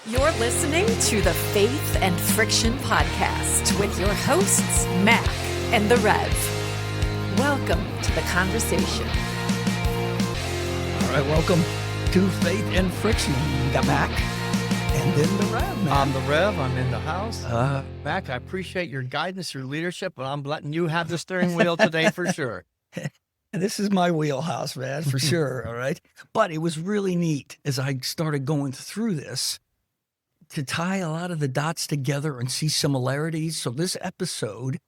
You're listening to the Faith and Friction podcast with your hosts, Mack and the Rev. Welcome to the conversation. All right, welcome to Faith and Friction. You got Mack and then the Rev, man. I'm the Rev. I'm in the house. Mack, I appreciate your guidance, your leadership, but I'm letting you have the steering wheel today for sure. This is my wheelhouse, man, for sure, all right? But it was really neat as I started going through this to tie a lot of the dots together and see similarities. So this episode,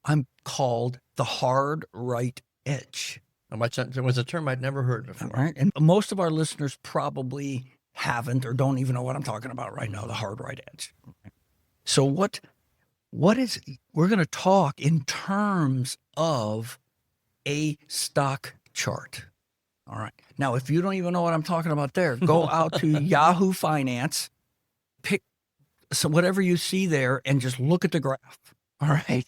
I'm called The Hard Right Edge. It was a term I'd never heard before. All right? And most of our listeners probably haven't or don't even know what I'm talking about right now, the hard right edge. So what is, we're going to talk in terms of a stock chart. All right. Now, if you don't even know what I'm talking about there, go out to Yahoo Finance, pick whatever you see there and just look at the graph. All right.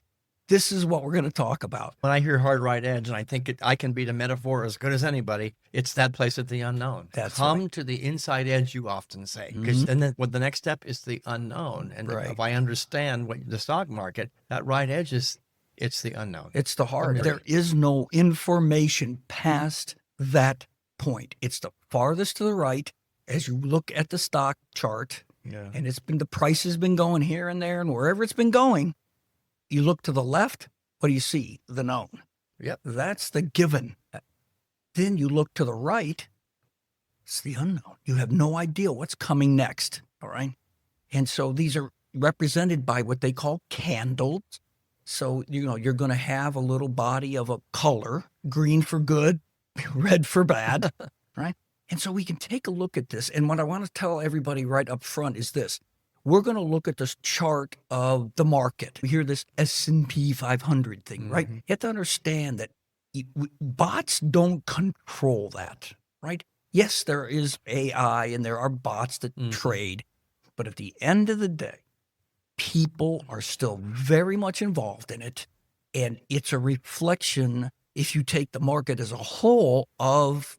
This is what we're going to talk about. When I hear hard right edge, and I think I can beat a metaphor as good as anybody, it's that place at the unknown. Come to the inside edge, you often say, because then the next step is the unknown. And if I understand what the stock market, that right edge it's the unknown. It's the hard. There is no information past that point. It's the farthest to the right as you look at the stock chart. Yeah. And the price has been going here and there and wherever it's been going. You look to the left, what do you see? The known. Yep. That's the given. Then you look to the right, it's the unknown. You have no idea what's coming next, all right? And so these are represented by what they call candles. So, you're going to have a little body of a color, green for good, red for bad, right? And so we can take a look at this. And what I want to tell everybody right up front is this. We're going to look at this chart of the market. We hear this S&P 500 thing, right? You have to understand that bots don't control that, right? Yes, there is AI and there are bots that trade. But at the end of the day, people are still very much involved in it. And it's a reflection, if you take the market as a whole, of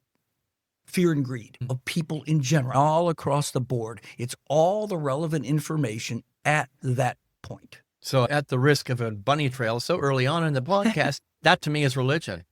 fear and greed of people in general, all across the board. It's all the relevant information at that point. So at the risk of a bunny trail so early on in the podcast, that to me is religion.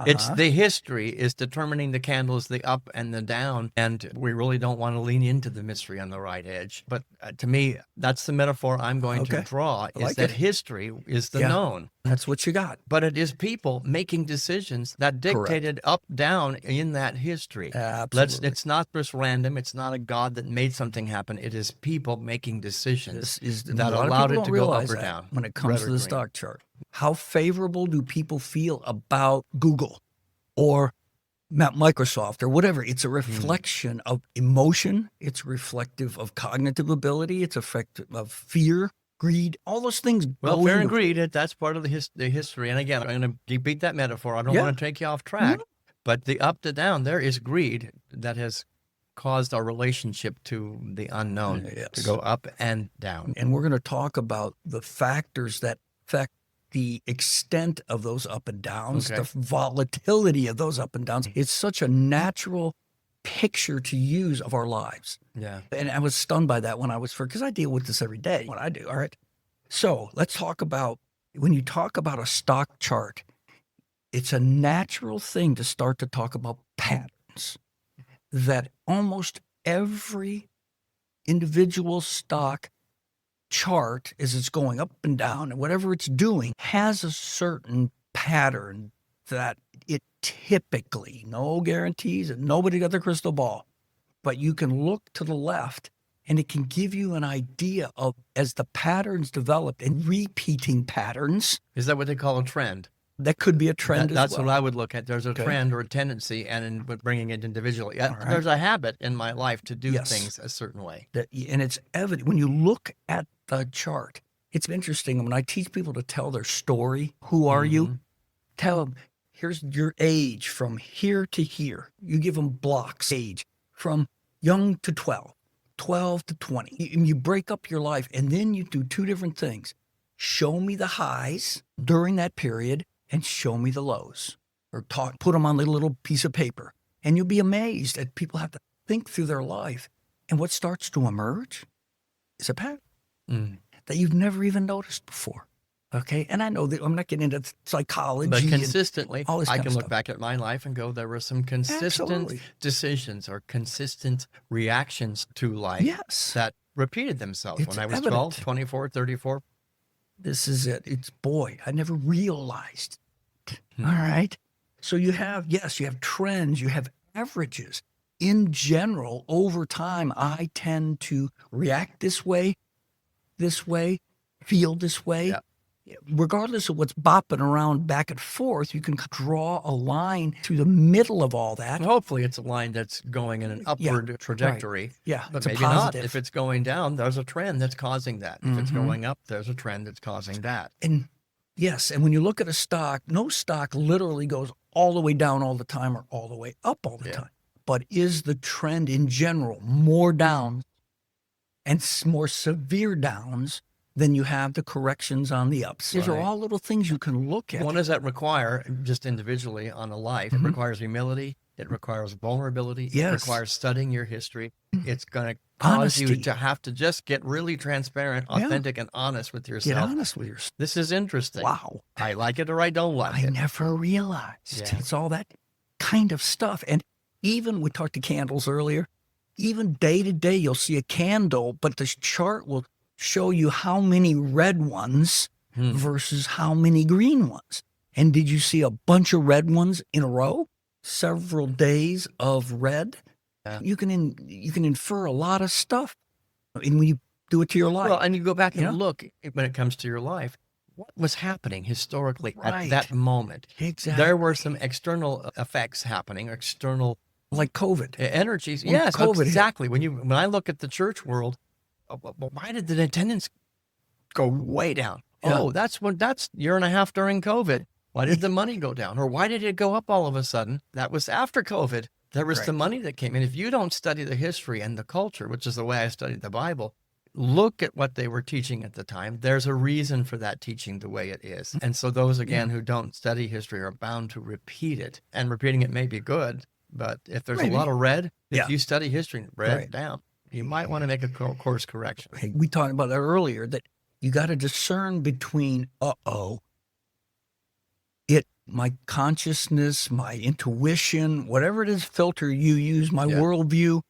It's the history is determining the candles, the up and the down. And we really don't want to lean into the mystery on the right edge. But to me, that's the metaphor I'm going to draw is that history is the known. That's what you got. But it is people making decisions that dictated up, down in that history. Absolutely. It's not just random. It's not a God that made something happen. It is people making decisions that allowed it to go up or down. When it comes to the stock chart. How favorable do people feel about Google or Microsoft or whatever? It's a reflection of emotion. It's reflective of cognitive ability. It's effective of fear, greed, all those things. Well, fear and greed, that's part of the history. And again, I'm going to repeat that metaphor. I don't want to take you off track. But the up to down, there is greed that has caused our relationship to the unknown to go up and down. And we're going to talk about the factors that affect the extent of those up and downs, the volatility of those up and downs. It's such a natural picture to use of our lives. Yeah. And I was stunned by that when I was because I deal with this every day, what I do. All right. So let's talk about, when you talk about a stock chart, it's a natural thing to start to talk about patterns that almost every individual stock chart, as it's going up and down and whatever it's doing, has a certain pattern that it typically, no guarantees and nobody got the crystal ball, but you can look to the left and it can give you an idea of, as the patterns develop and repeating patterns. Is that what they call a trend? That could be a trend That's what I would look at. There's a trend or a tendency, and in bringing it individually. There's a habit in my life to do things a certain way. And it's evident when you look at the chart. It's interesting when I teach people to tell their story. Who are you? Tell them, here's your age from here to here. You give them blocks, age from young to 12, 12 to 20. And you break up your life, and then you do two different things. Show me the highs during that period, and show me the lows, or put them on a little piece of paper. And you'll be amazed that people have to think through their life. And what starts to emerge is a pattern Mm. that you've never even noticed before. Okay. And I know that I'm not getting into psychology. But and consistently, all this I kind can of look stuff. back at my life and go, there were some consistent Absolutely. decisions or consistent reactions to life Yes. that repeated themselves It's when I was evident. 12, 24, 34. This is it. It's, boy, I never realized. Hmm. All right. So you have trends, you have averages. In general, over time, I tend to react this way, feel this way. Yeah. Regardless of what's bopping around back and forth, you can draw a line to the middle of all that. And hopefully it's a line that's going in an upward trajectory. Yeah, But it's a maybe not. positive. If it's going down, there's a trend that's causing that. If it's Mhm. going up, there's a trend that's causing that. And yes, and when you look at a stock, no stock literally goes all the way down all the time or all the way up all the Yeah. time. But is the trend in general more downs and more severe downs than you have the corrections on the ups? These are Right. all little things you can look at. What does that require just individually on a life? It Mhm. requires humility. It requires vulnerability. Yes. It requires studying your history. It's going to cause you Honesty. to have to just get really transparent, Yeah. authentic, and honest with Get yourself. honest with yourself. This is interesting. Wow. I like it or I don't like I it. never realized. Yeah. It's all that kind of stuff. And even we talked to candles earlier, even day to day, you'll see a candle, but the chart will show you how many red ones Hmm. versus how many green ones. And did you see a bunch of red ones in a row? Several days of red? Yeah. You can infer a lot of stuff. And when you do it to your life. Well, and you go back and Yeah. look when it comes to your life, what was happening historically Right. at that moment? Exactly. There were some external effects happening, external Like COVID. energies. When Yes, COVID hit. exactly. When I look at the church world, why did the attendance go way down? Yeah. Oh, that's year and a half during COVID. Why did the money go down? Or why did it go up all of a sudden? That was after COVID. There was the Right. money that came in. If you don't study the history and the culture, which is the way I studied the Bible, look at what they were teaching at the time. There's a reason for that teaching the way it is. And so those, again, who don't study history are bound to repeat it. And repeating it may be good, but if there's Maybe. a lot of red, if Yeah. you study history, red Right. down, you might want to make a course correction. Hey, we talked about that earlier, that you got to discern between, my consciousness, my intuition, whatever it is, filter you use, my Yeah. worldview.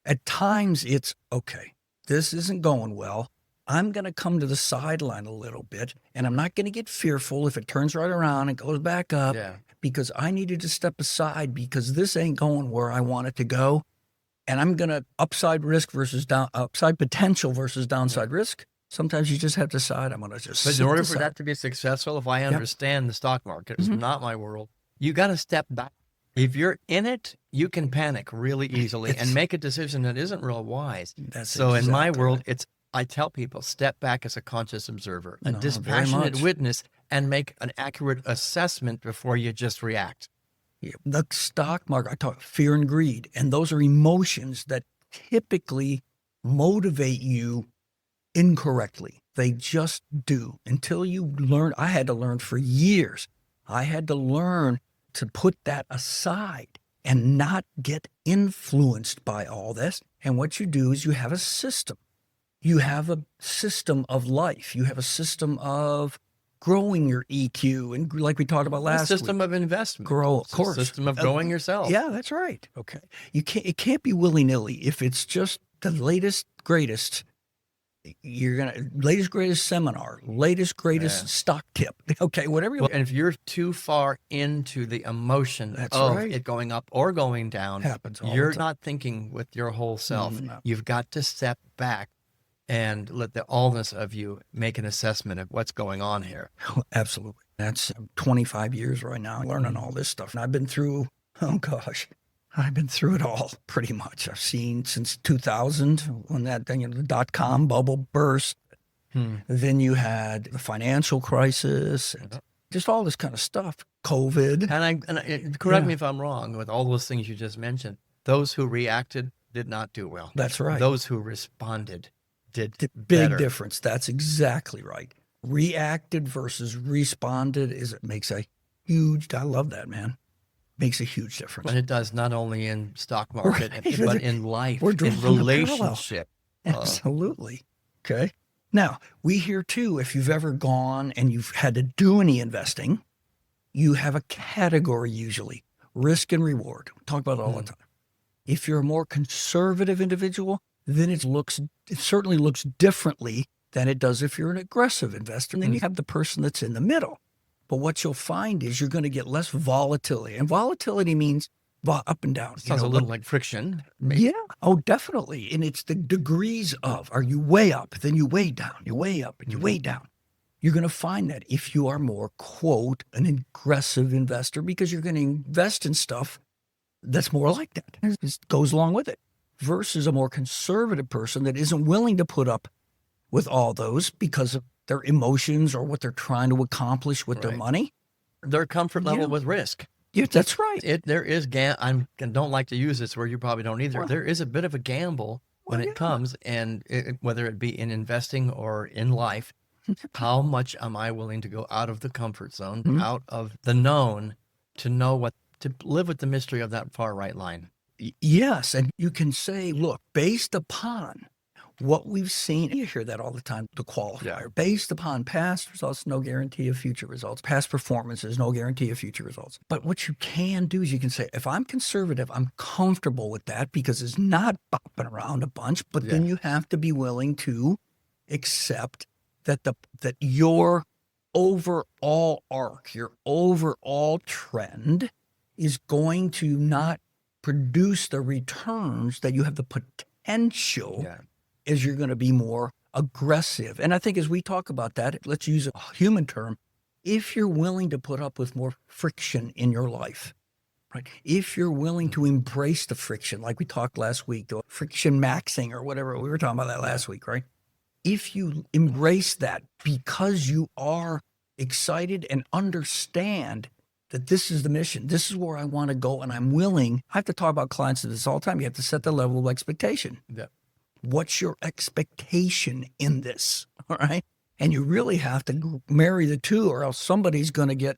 At times it's, okay, this isn't going well. I'm going to come to the sideline a little bit, and I'm not going to get fearful if it turns right around and goes back up, Yeah. because I needed to step aside because this ain't going where I want it to go. And I'm going to upside potential versus downside risk. Sometimes you just have to decide, I'm going to just But sit in order this for out. that to be successful, if I understand the stock market, it's Mhm. not my world, you got to step back. If you're in it, you can panic really easily It's- and make a decision that isn't real wise. That's So in my exactly world, right. I tell people, step back as a conscious observer, a No, very dispassionate much. witness, and make an accurate assessment before you just react. Yeah, the stock market, I talk fear and greed, and those are emotions that typically motivate you incorrectly. They just do. Until you learn, I had to learn for years. I had to learn to put that aside and not get influenced by all this. And what you do is you have a system. You have a system of life. You have a system of growing your EQ. And like we talked about A last system week, of investment. grow, of It's a course. system of growing yourself. Yeah, that's right. Okay. It can't be willy-nilly. If it's just the latest, greatest, latest, greatest seminar, latest, greatest Yeah. stock tip. Okay, whatever you Well, and if you're too far into the emotion That's of right. it going up or going down, Happens all the you're time. not thinking with your whole self. No. You've got to step back and let the allness of you make an assessment of what's going on here. Absolutely. That's 25 years right now learning all this stuff. And I've been through, I've been through it all pretty much. I've seen since 2000 when the dot-com bubble burst. Then you had the financial crisis and just all this kind of stuff. COVID. And correct Yeah. me if I'm wrong, with all those things you just mentioned, those who reacted did not do well. That's right. Those who responded did Big better. difference. That's exactly right. Reacted versus responded makes a huge, I love that, man. Makes a huge difference. And it does not only in stock market, Right. but in life, We're in drawing a parallel. relationship. Absolutely. Okay. Now, we hear too, if you've ever gone and you've had to do any investing, you have a category usually, risk and reward. We talk about it all the time. If you're a more conservative individual, then it certainly looks differently than it does if you're an aggressive investor. And then you have the person that's in the middle. But what you'll find is you're going to get less volatility. And volatility means up and down. Sounds a little like friction. Maybe. Yeah. Oh, definitely. And it's the degrees of, are you way up, then you way down, you way up, and you way down. You're going to find that if you are more, quote, an aggressive investor, because you're going to invest in stuff that's more like that. It just goes along with it. Versus a more conservative person that isn't willing to put up with all those because of their emotions or what they're trying to accomplish with their money. Their comfort level with risk. Yeah, that's right. There is, I don't like to use this word, you probably don't either. There is a bit of a gamble when it comes, and whether it be in investing or in life, how much am I willing to go out of the comfort zone, out of the known, to live with the mystery of that far right line? Yes, and you can say, look, based upon what we've seen, you hear that all the time, the qualifier, based upon past results, no guarantee of future results. Past performances, no guarantee of future results. But what you can do is you can say, if I'm conservative, I'm comfortable with that because it's not bopping around a bunch, but then you have to be willing to accept that that your overall arc, your overall trend is going to not produce the returns that you have the potential as you're going to be more aggressive. And I think as we talk about that, let's use a human term, if you're willing to put up with more friction in your life, right? If you're willing to embrace the friction, like we talked last week, the friction maxing or whatever, we were talking about that last week, right? If you embrace that because you are excited and understand that this is the mission, this is where I want to go, and I'm willing. I have to talk about clients this all the time. You have to set the level of expectation. Yeah. What's your expectation in this? All right. And you really have to marry the two, or else somebody's going to get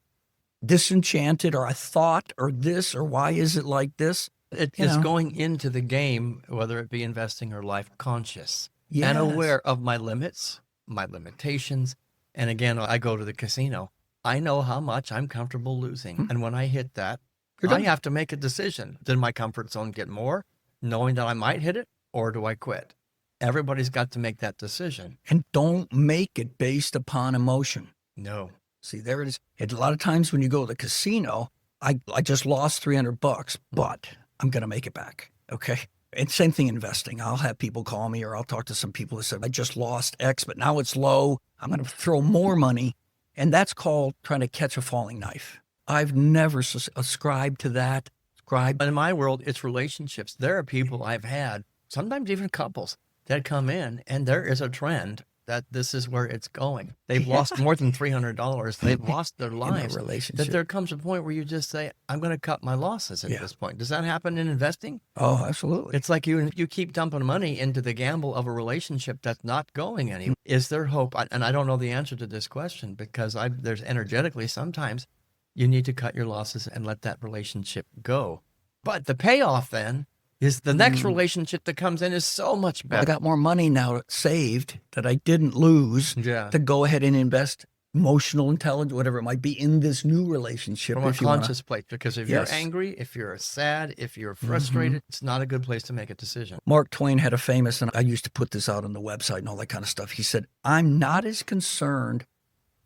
disenchanted, or I thought, or this, or why is it like this? It's going into the game, whether it be investing or life, conscious and aware of my limits, my limitations. And again, I go to the casino. I know how much I'm comfortable losing. And when I hit that, I have to make a decision. Did my comfort zone get more, knowing that I might hit it, or do I quit? Everybody's got to make that decision. And don't make it based upon emotion. No. See, there it is. And a lot of times when you go to the casino, I just lost $300, but I'm going to make it back. Okay. And same thing investing. I'll have people call me, or I'll talk to some people who said, I just lost X, but now it's low. I'm going to throw more money. And that's called trying to catch a falling knife. I've never ascribed to that. But in my world, it's relationships. There are people I've had, sometimes even couples, that come in, and there is a trend that this is where it's going. They've lost more than $300. They've lost their lives. In a relationship. That there comes a point where you just say, I'm going to cut my losses at this point. Does that happen in investing? Oh, absolutely. It's like you keep dumping money into the gamble of a relationship that's not going anywhere. Is there hope? And I don't know the answer to this question, because there's energetically sometimes you need to cut your losses and let that relationship go. But the payoff then is the next relationship that comes in is so much better. I got more money now saved that I didn't lose to go ahead and invest emotional intelligence, whatever it might be, in this new relationship. From a conscious place, because if you're angry, if you're sad, if you're frustrated, it's not a good place to make a decision. Mark Twain had a famous, and I used to put this out on the website and all that kind of stuff. He said, I'm not as concerned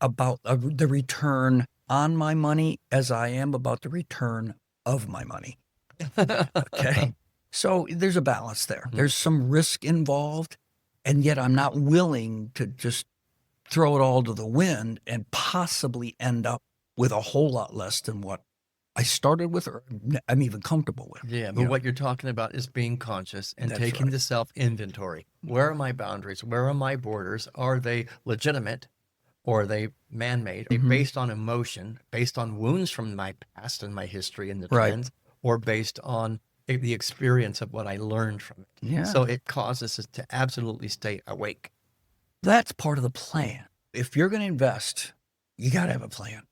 about the return on my money as I am about the return of my money. Okay. So there's a balance there. There's some risk involved, and yet I'm not willing to just throw it all to the wind and possibly end up with a whole lot less than what I started with, or I'm even comfortable with. Yeah, but what you're talking about is being conscious and taking the self-inventory. Where are my boundaries? Where are my borders? Are they legitimate, or are they man-made? Are they based on emotion, based on wounds from my past and my history and the trends, or based on the experience of what I learned from it? Yeah. So it causes us to absolutely stay awake. That's part of the plan. If you're going to invest, you got to have a plan.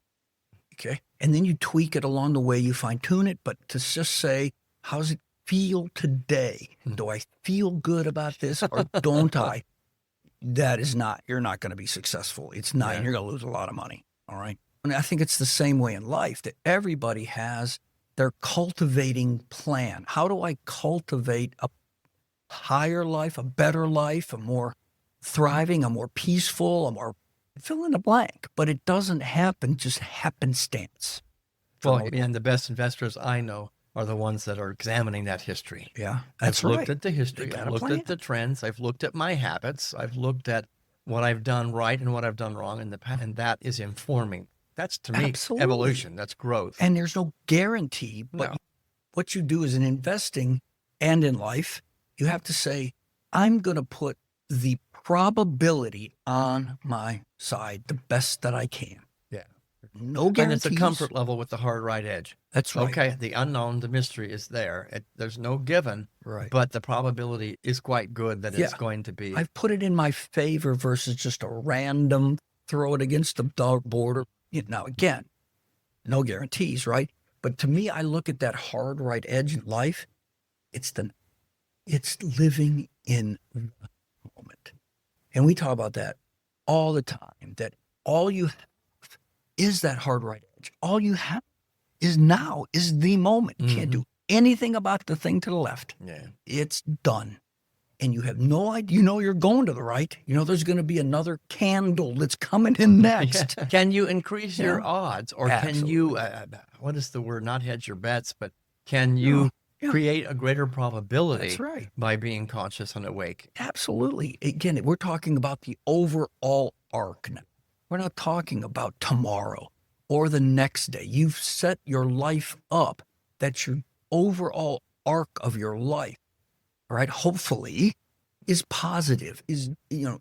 Okay. And then you tweak it along the way, you fine tune it, but to just say, how does it feel today? Do I feel good about this, or don't I? you're not going to be successful. It's not, Yeah. you're going to lose a lot of money. All right. And I think it's the same way in life, that everybody has their cultivating plan. How do I cultivate a higher life, a better life, a more thriving, a more peaceful, a more fill in the blank? But it doesn't happen just happenstance. Well, and the best investors I know are the ones that are examining that history. Yeah, that's I've right. looked at the history. They got I've a looked plan. at the trends. I've looked at my habits. I've looked at what I've done right and what I've done wrong in the past. And that is informing. That's, to me, Absolutely. evolution. That's growth. And there's no guarantee, but No. what you do is in investing and in life, you have to say, I'm going to put the probability on my side the best that I can. Yeah. No And guarantees. it's a comfort level with the hard right edge. That's right. Okay, the unknown, the mystery is there. There's no given, Right. but the probability is quite good that it's Yeah. going to be. I've put it in my favor versus just a random throw it against the dartboard. Now, again, no guarantees, right? But to me, I look at that hard right edge in life. It's living in the moment. And we talk about that all the time, that all you have is that hard right edge. All you have is now, is the moment. Can't do anything about the thing to the left. Yeah. It's done. And you have no idea. You know you're going to the right. You know there's going to be another candle that's coming in next. Can you increase your Yeah. odds, or can you, what is the word, not hedge your bets, but can you Yeah. create a greater probability That's right. by being conscious and awake? Absolutely. Again, we're talking about the overall arc now. We're not talking about tomorrow or the next day. You've set your life up that your overall arc of your life, right, hopefully is positive, is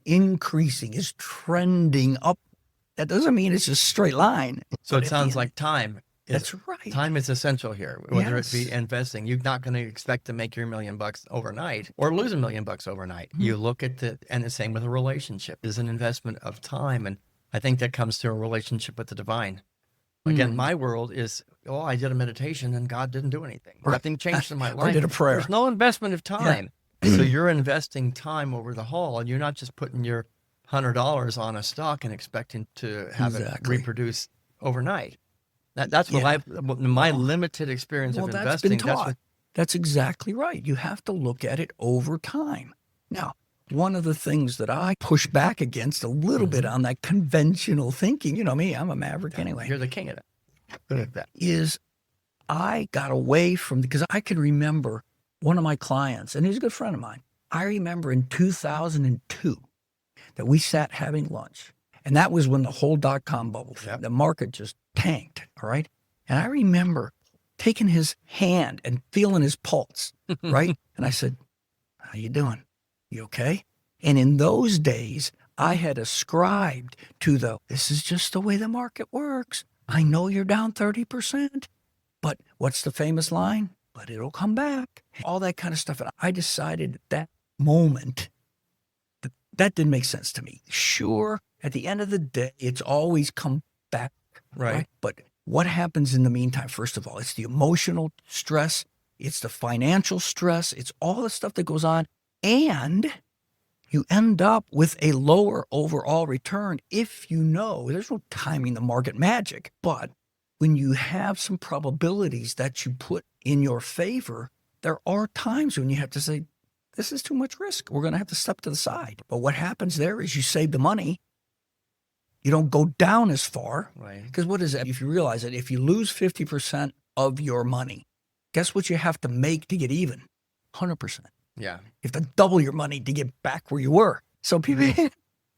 increasing, is trending up. That doesn't mean it's a straight line. So But it at sounds the like time. That's right. Time is essential here, whether it be Yes. investing. You're not going to expect to make your $1 million overnight or lose $1 million overnight. You look at and the same with a relationship is an investment of time. And I think that comes to a relationship with the divine. Again, my world is, I did a meditation and God didn't do anything. Nothing changed in my life. I did a prayer. There's no investment of time. So you're investing time over the haul, and you're not just putting your $100 on a stock and expecting to have it Exactly. reproduce overnight. That's what my limited experience of Well, that's investing. been taught. That's exactly right. You have to look at it over time. Now, one of the things that I push back against a little bit on that conventional thinking, you know me, I'm a maverick anyway, You're the king of that. Good at that. is I got away from, because I can remember one of my clients, and he's a good friend of mine. I remember in 2002 that we sat having lunch, and that was when the whole dot-com bubble, the market just tanked, all right? And I remember taking his hand and feeling his pulse, right? And I said, how you doing? You okay? And in those days, I had ascribed to this is just the way the market works. I know you're down 30%, but what's the famous line? But it'll come back. All that kind of stuff. And I decided at that moment that didn't make sense to me. Sure, at the end of the day, it's always come back. Right. But what happens in the meantime? First of all, it's the emotional stress. It's the financial stress. It's all the stuff that goes on. And you end up with a lower overall return if you know, there's no timing the market magic, but when you have some probabilities that you put in your favor, there are times when you have to say, this is too much risk. We're going to have to step to the side. But what happens there is you save the money. You don't go down as far. Right. Because what is it? If you realize it, if you lose 50% of your money, guess what you have to make to get even? 100%. Yeah. You have to double your money to get back where you were. So people,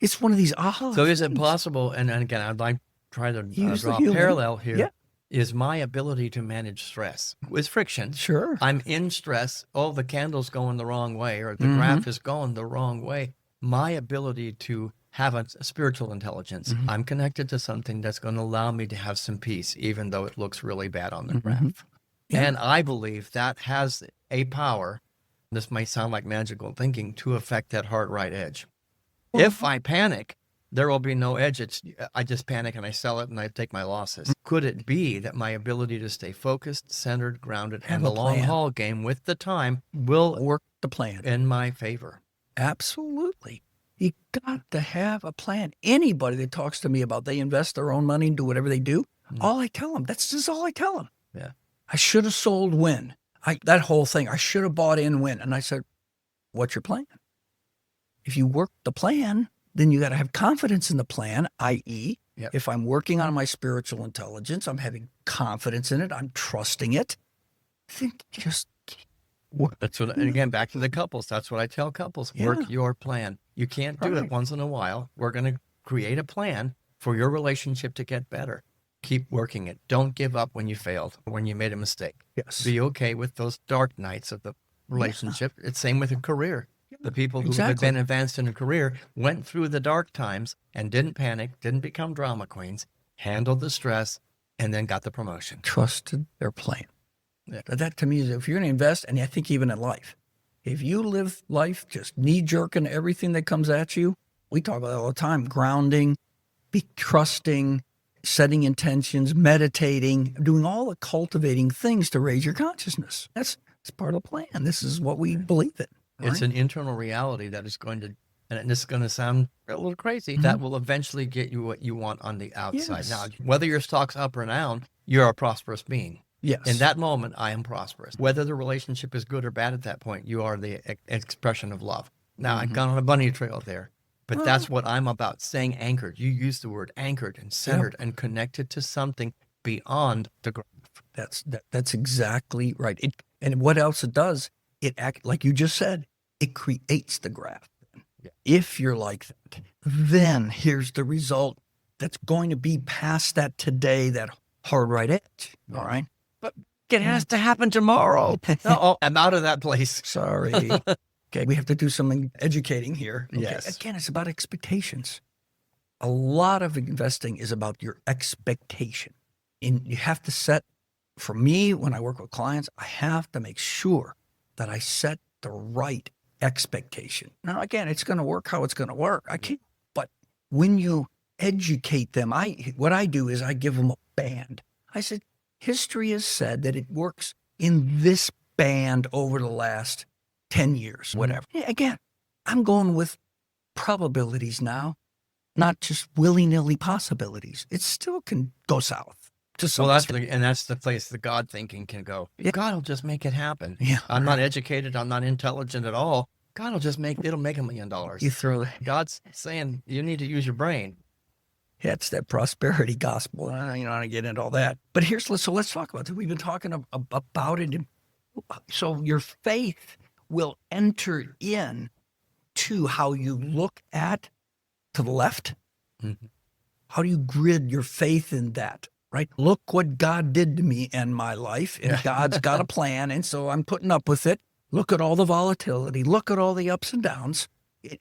it's one of these aha. So is it possible, and again, I'd like to try to Use the draw a human. parallel here, Yeah. is my ability to manage stress. With friction, Sure. I'm in stress. Oh, the candle's going the wrong way, or the graph is going the wrong way. My ability to have a spiritual intelligence, I'm connected to something that's going to allow me to have some peace, even though it looks really bad on the graph. Yeah. And I believe that has a power, this might sound like magical thinking, to affect that hard right edge. If I panic, there will be no edge. I just panic and I sell it and I take my losses. Could it be that my ability to stay focused, centered, grounded, Have and the a long plan. haul game with the time will Work the plan. in my favor? Absolutely. You got to have a plan. Anybody that talks to me about they invest their own money and do whatever they do, all I tell them, that's just all I tell them. Yeah. I should have sold when. That whole thing, I should have bought in when. And I said, what's your plan? If you work the plan, then you got to have confidence in the plan, i.e., if I'm working on my spiritual intelligence, I'm having confidence in it, I'm trusting it, then just work. That's what, and again, back to the couples. That's what I tell couples. Work your plan. You can't do it once in a while. We're going to create a plan for your relationship to get better. Keep working it. Don't give up when you failed, when you made a mistake. Yes. Be okay with those dark nights of the relationship. It's same with a career. The people who have been advanced in a career went through the dark times and didn't panic, didn't become drama queens, handled the stress, and then got the promotion. Trusted their plan. Yeah. That to me is, if you're going to invest, and I think even in life, if you live life just knee-jerking everything that comes at you, we talk about it all the time, grounding, be trusting, setting intentions, meditating, doing all the cultivating things to raise your consciousness. That's part of the plan. This is what we believe in. Right? It's an internal reality that is going to, and this is going to sound a little crazy, that will eventually get you what you want on the outside. Yes. Now, whether your stock's up or down, you're a prosperous being. Yes. In that moment, I am prosperous. Whether the relationship is good or bad at that point, you are the expression of love. Now, I've gone on a bunny trail there, but that's what I'm about, saying anchored. You use the word anchored and centered and connected to something beyond the graph. That's exactly right. And what else it does, like you just said, it creates the graph. Yeah. If you're like that, then here's the result that's going to be past that today, that hard right edge. All right. But it has to happen tomorrow. Oh, I'm out of that place. Sorry. Okay. We have to do some educating here. Okay. Yes. Again, it's about expectations. A lot of investing is about your expectation. And you have to set, for me, when I work with clients, I have to make sure that I set the right expectation. Now, again, it's going to work how it's going to work. I can't, but when you educate them, what I do is I give them a band. I said, history has said that it works in this band over the last 10 years, whatever. Again, I'm going with probabilities now, not just willy-nilly possibilities. It still can go south. That's the place the God thinking can go. Yeah. God will just make it happen. Yeah. I'm not educated. I'm not intelligent at all. God will just it'll make $1 million. You throw God's saying you need to use your brain. Yeah, it's that prosperity gospel. I don't get into all that. But let's talk about this. We've been talking about it. So your faith will enter in to how you look at to the left. Mm-hmm. How do you grid your faith in that? Right? Look what God did to me in my life, and God's got a plan, and so I'm putting up with it. Look at all the volatility. Look at all the ups and downs.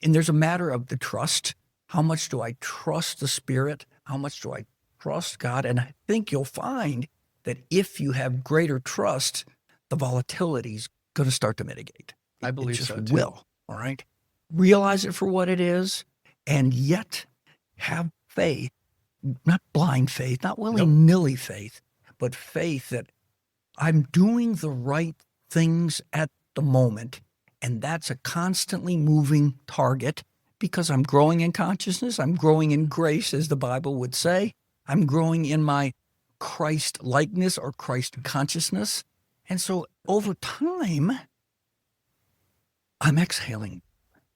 And there's a matter of the trust. How much do I trust the Spirit? How much do I trust God? And I think you'll find that if you have greater trust, the volatility is going to start to mitigate. I believe it just so too. Will. All right? Realize it for what it is, and yet have faith. Not blind faith, not willy-nilly faith, but faith that I'm doing the right things at the moment, and that's a constantly moving target because I'm growing in consciousness, I'm growing in grace, as the Bible would say, I'm growing in my Christ likeness or Christ consciousness, and so over time, I'm exhaling,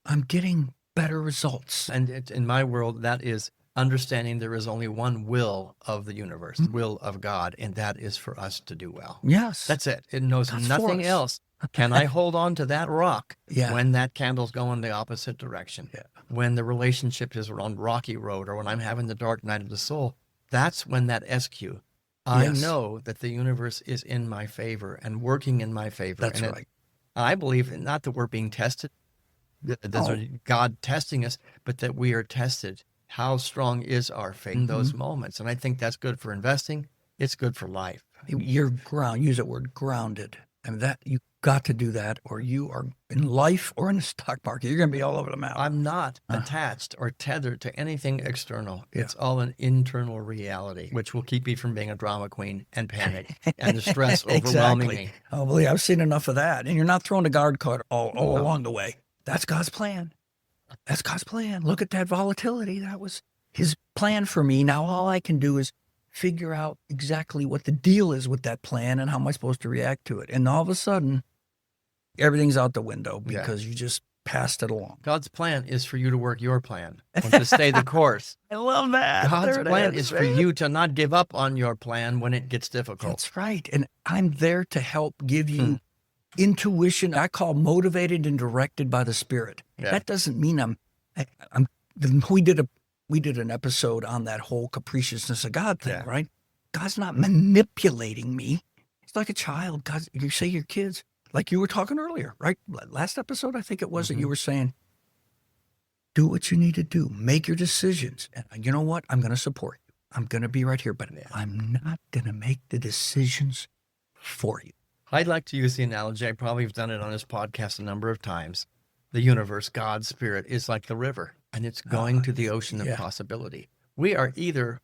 I'm getting better results. And in my world, that is understanding there is only one will of the universe, will of God, and that is for us to do well. Yes. That's it. It knows nothing else. Can I hold on to that rock when that candle's going the opposite direction? Yeah. When the relationship is on rocky road or when I'm having the dark night of the soul, that's when that SQ. I know that the universe is in my favor and working in my favor. That's right. I believe not that we're being tested, God testing us, but that we are tested. How strong is our faith in those moments? And I think that's good for investing. It's good for life. You're use that word grounded. And that you got to do that, or you are in life or in the stock market. You're going to be all over the map. I'm not attached or tethered to anything external. Yeah. It's all an internal reality, which will keep me from being a drama queen and panic and the stress overwhelming me. Oh, believe I've seen enough of that. And you're not throwing a guard card all along the way. That's God's plan. That's God's plan. Look at that volatility. That was his plan for me. Now all I can do is figure out exactly what the deal is with that plan and how am I supposed to react to it. And all of a sudden, everything's out the window because you just passed it along. God's plan is for you to work your plan and to stay the course. I love that. God's plan is for you to not give up on your plan when it gets difficult. That's right. And I'm there to help give you intuition. I call motivated and directed by the Spirit. Yeah. That doesn't mean we did an episode on that whole capriciousness of God thing, right? God's not manipulating me. It's like a child. God, you say your kids, like you were talking earlier, right? Last episode, I think it was that you were saying, do what you need to do. Make your decisions. And you know what? I'm going to support you. I'm going to be right here, but I'm not going to make the decisions for you. I'd like to use the analogy. I probably have done it on this podcast a number of times. The universe, God's Spirit, is like the river, and it's going to the ocean of possibility. We are either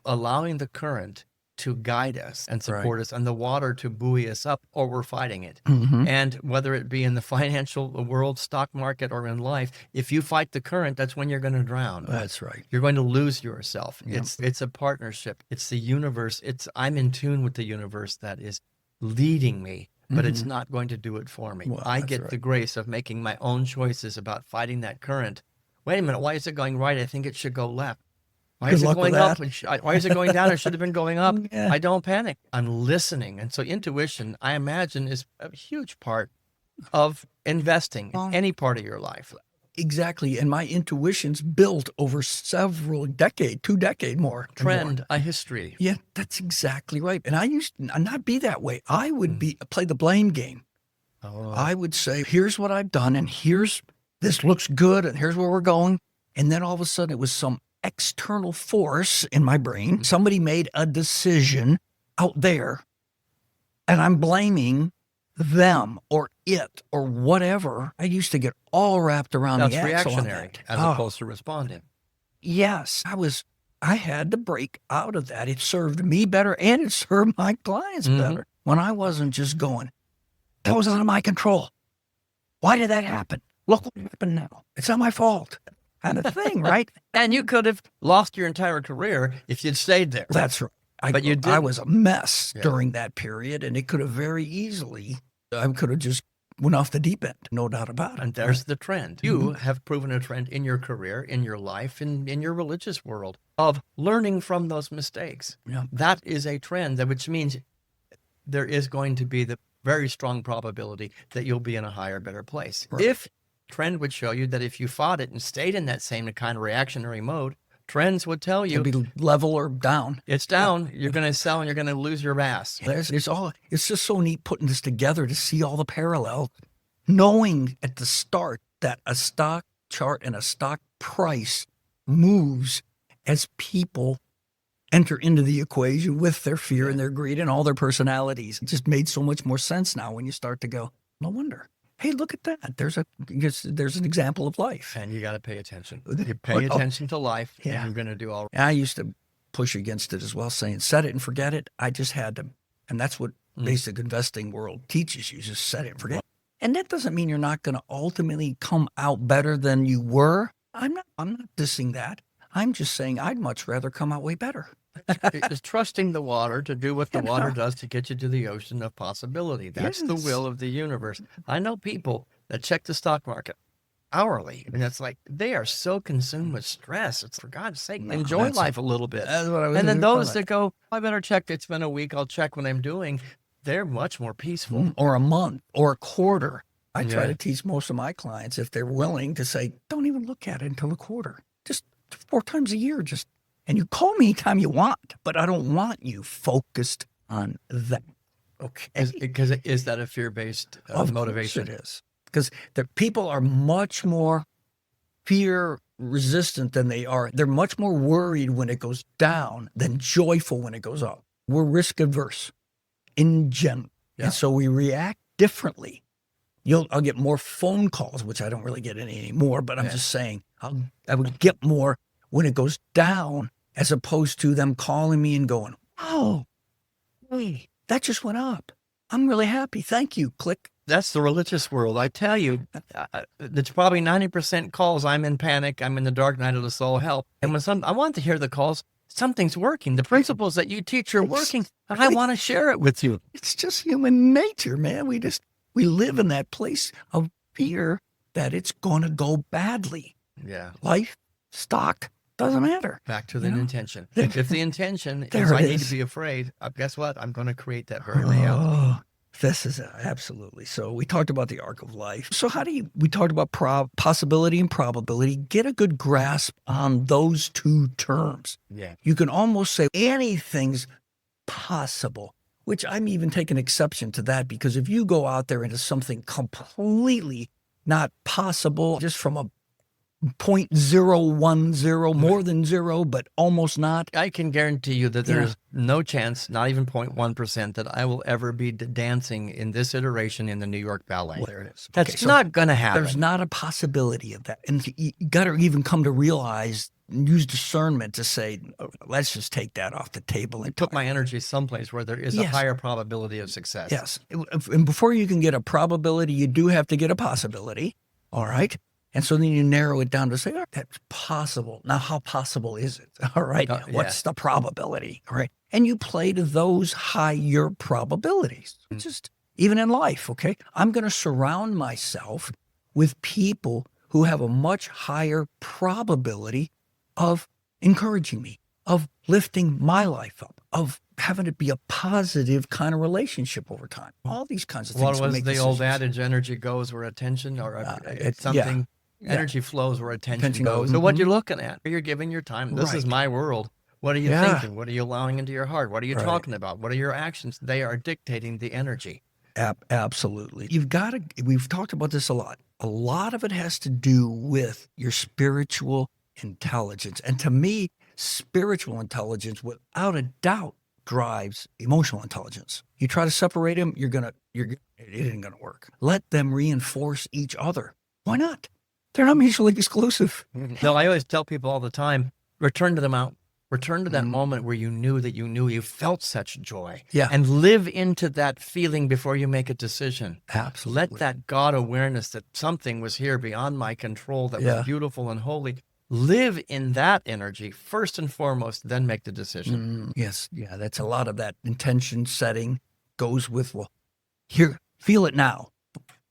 allowing the current to guide us and support us and the water to buoy us up, or we're fighting it. And whether it be in the financial world, stock market, or in life, if you fight the current, that's when you're going to drown. That's right. You're going to lose yourself. It's a partnership. It's the universe. I'm in tune with the universe that is leading me, but it's not going to do it for me. Well, I get the grace of making my own choices about fighting that current. Wait a minute, why is it going right? I think it should go left. Why is it going up? Why is it going down? It should have been going up. I don't panic. I'm listening. And so intuition, I imagine, is a huge part of investing in any part of your life. Exactly. And my intuition's built over several decades, 2 decades more. Trend, a history. Yeah, that's exactly right. And I used to not be that way. I would play the blame game. I would say, here's what I've done, and this looks good, and here's where we're going. And then all of a sudden it was some external force in my brain. Somebody made a decision out there, and I'm blaming them or it or whatever. I used to get all wrapped around the axle. That's reactionary as opposed to responding. Yes, I had to break out of that. It served me better, and it served my clients better when I wasn't just going, that was out of my control. Why did that happen? Look what happened now. It's not my fault. Kind of thing, right? And you could have lost your entire career if you'd stayed there. That's right. But you didn't. I was a mess during that period, and it could have very easily, I could have just went off the deep end, no doubt about it. And there's the trend. You have proven a trend in your career, in your life, in your religious world of learning from those mistakes. Yeah. That is a trend, which means there is going to be the very strong probability that you'll be in a higher, better place. Right. If trend would show you that if you fought it and stayed in that same kind of reactionary mode, trends would tell you it'll be level or down. It's down. You're going to sell and you're going to lose your ass. It's just so neat putting this together to see all the parallels, knowing at the start that a stock chart and a stock price moves as people enter into the equation with their fear and their greed and all their personalities. It just made so much more sense now when you start to go, no wonder. Hey, look at that. There's an example of life. And you got to pay attention. You pay attention to life, and you're going to do all right. I used to push against it as well, saying, set it and forget it. I just had to. And that's what basic investing world teaches you, just set it and forget it. And that doesn't mean you're not going to ultimately come out better than you were. I'm not dissing that. I'm just saying I'd much rather come out way better. It's trusting the water to do what the water does to get you to the ocean of possibility. That's the will of the universe. I know people that check the stock market hourly, and it's like they are so consumed with stress. It's, for God's sake, enjoy life a little bit. That's what I was and then those that go, I better check. It's been a week. I'll check when I'm doing. They're much more peaceful. Or a month or a quarter. I try to teach most of my clients, if they're willing, to say, don't even look at it until a quarter. Just 4 times a year, and you call me anytime you want, but I don't want you focused on that. Okay. Because is that a fear-based motivation? It is. Because the people are much more fear resistant than they are. They're much more worried when it goes down than joyful when it goes up. We're risk averse in general. Yeah. And so we react differently. I'll get more phone calls, which I don't really get any anymore, but I'm just saying I would get more when it goes down as opposed to them calling me and going, oh, hey, that just went up. I'm really happy. Thank you. Click. That's the religious world. I tell you, it's probably 90% calls. I'm in panic. I'm in the dark night of the soul. Help. And when I want to hear the calls, something's working. The principles that you teach are working. And I want to share it with you. It's just human nature, man. We live in that place of fear that it's going to go badly. Yeah. Life, stock, doesn't matter. Back to the intention. If the intention is I need to be afraid, guess what? I'm going to create that very reality. This is absolutely. So we talked about the arc of life. So we talked about possibility and probability. Get a good grasp on those two terms. Yeah. You can almost say anything's possible, which I'm even taking exception to that, because if you go out there into something completely not possible, just from a 0.010, more than zero, but almost not. I can guarantee you that there's no chance, not even 0.1%, that I will ever be dancing in this iteration in the New York Ballet. Well, there it is. That's not going to happen. There's not a possibility of that. And you got to even come to realize, use discernment to say, let's just take that off the table and put my energy someplace where there is a higher probability of success. Yes. And before you can get a probability, you do have to get a possibility. All right. And so then you narrow it down to say, that's possible. Now, how possible is it? All right. What's the probability? All right. And you play to those higher probabilities. Just even in life, okay? I'm going to surround myself with people who have a much higher probability of encouraging me, of lifting my life up, of having it be a positive kind of relationship over time. All these kinds of things. What was the old adage, energy goes where attention, or something... Energy flows where attention goes. So what you're looking at, you're giving your time. This is my world. What are you thinking? What are you allowing into your heart? What are you talking about? What are your actions? They are dictating the energy. Absolutely. We've talked about this a lot. A lot of it has to do with your spiritual intelligence. And to me, spiritual intelligence, without a doubt, drives emotional intelligence. You try to separate them, it isn't going to work. Let them reinforce each other. Why not? They're not mutually exclusive. No, I always tell people all the time, return to the mountain. Return to that moment where you felt such joy. Yeah. And live into that feeling before you make a decision. Absolutely. Let that God awareness that something was here beyond my control that was beautiful and holy. Live in that energy first and foremost, then make the decision. Yes. Yeah. That's a lot of that intention setting goes with, here, feel it now,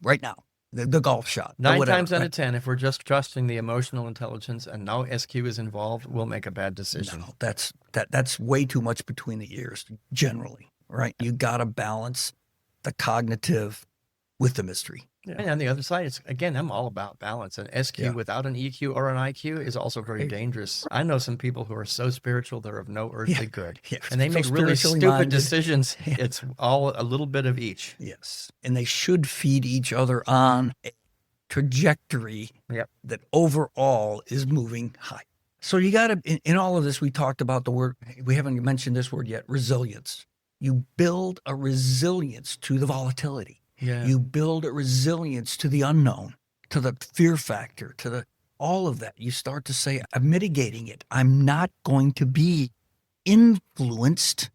right now. The golf shot. 9 times out of 10, if we're just trusting the emotional intelligence and no SQ is involved, we'll make a bad decision. No, that's way too much between the ears, generally, right? You got to balance the cognitive with the mystery. Yeah. And on the other side, I'm all about balance. An SQ without an EQ or an IQ is also very dangerous. I know some people who are so spiritual, they're of no earthly good. Yeah. And they make really stupid decisions. Yeah. It's all a little bit of each. Yes. And they should feed each other on a trajectory that overall is moving high. So you got to, in all of this, we talked about the word, we haven't mentioned this word yet, resilience. You build a resilience to the volatility. Yeah. You build a resilience to the unknown, to the fear factor, to all of that. You start to say, I'm mitigating it. I'm not going to be influenced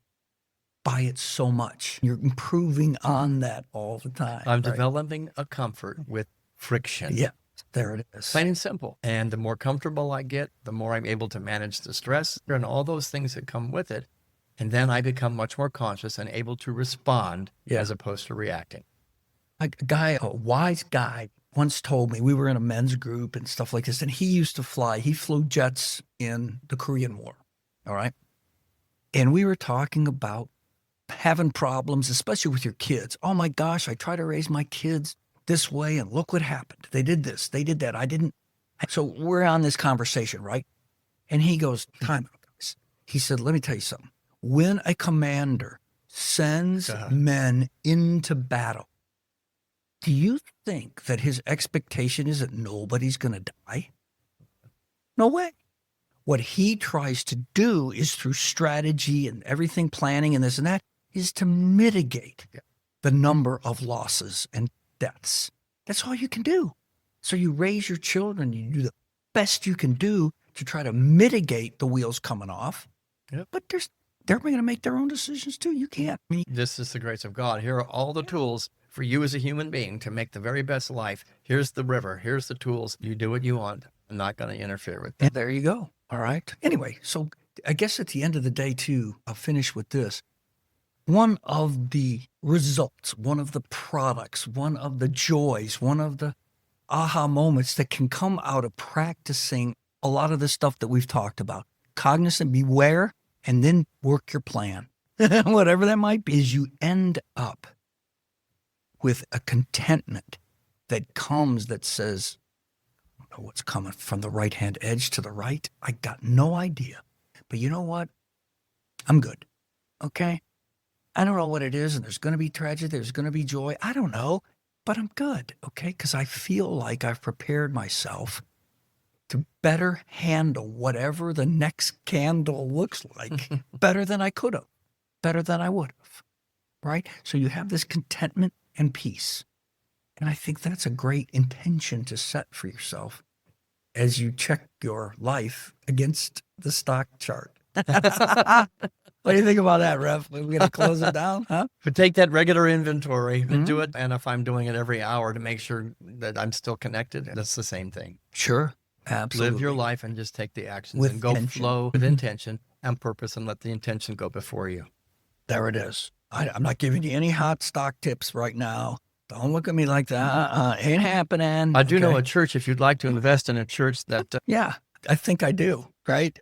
by it so much. You're improving on that all the time. I'm developing a comfort with friction. Yeah, there it is. Plain and simple. And the more comfortable I get, the more I'm able to manage the stress and all those things that come with it. And then I become much more conscious and able to respond as opposed to reacting. A wise guy once told me, we were in a men's group and stuff like this, and he flew jets in the Korean War, all right? And we were talking about having problems, especially with your kids. Oh my gosh, I try to raise my kids this way, and look what happened. They did this, they did that, I didn't. So we're on this conversation, right? And he goes, time out, guys. He said, let me tell you something. When a commander sends men into battle, do you think that his expectation is that nobody's going to die? No way. What he tries to do is through strategy and everything, planning and this and that, is to mitigate the number of losses and deaths. That's all you can do. So you raise your children, you do the best you can do to try to mitigate the wheels coming off. Yep. But they're going to make their own decisions too. You can't. This is the grace of God. Here are all the tools for you as a human being to make the very best life. Here's the river. Here's the tools. You do what you want. I'm not going to interfere with that. And there you go. All right. Anyway, so I guess at the end of the day, too, I'll finish with this. One of the results, one of the products, one of the joys, one of the aha moments that can come out of practicing a lot of the stuff that we've talked about, cognizant, beware, and then work your plan, whatever that might be, is you end up with a contentment that comes that says, I don't know what's coming from the right-hand edge to the right. I got no idea. But you know what? I'm good. Okay? I don't know what it is, and there's going to be tragedy, there's going to be joy. I don't know, but I'm good, okay? Because I feel like I've prepared myself to better handle whatever the next candle looks like, better than I could have, better than I would have, right? So you have this contentment and peace. And I think that's a great intention to set for yourself as you check your life against the stock chart. What do you think about that, Rev? We're going to close it down, huh? But take that regular inventory and do it. And if I'm doing it every hour to make sure that I'm still connected, that's the same thing. Sure. Absolutely. Live your life and just take the actions With and go intention. flow with intention and purpose, and let the intention go before you. There it is. I'm not giving you any hot stock tips right now. Don't look at me like that. Ain't happening. I do know a church, if you'd like to invest in a church that... Yeah, I think I do, right?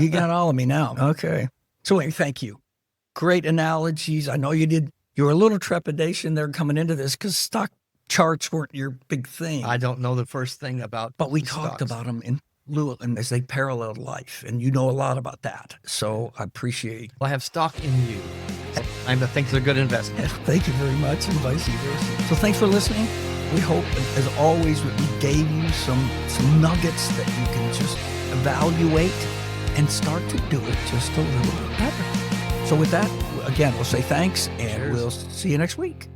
You got all of me now. Okay. So anyway, thank you. Great analogies. I know you were a little trepidation there coming into this because stock charts weren't your big thing. I don't know the first thing about But we the talked stocks. about them in lieu and as they paralleled life, and you know a lot about that. So I appreciate. Well, I have stock in you. I think it's a good investment. Thank you very much, and vice versa. So thanks for listening. We hope, as always, we gave you some nuggets that you can just evaluate and start to do it just a little bit better. So with that, again, we'll say thanks, and we'll see you next week.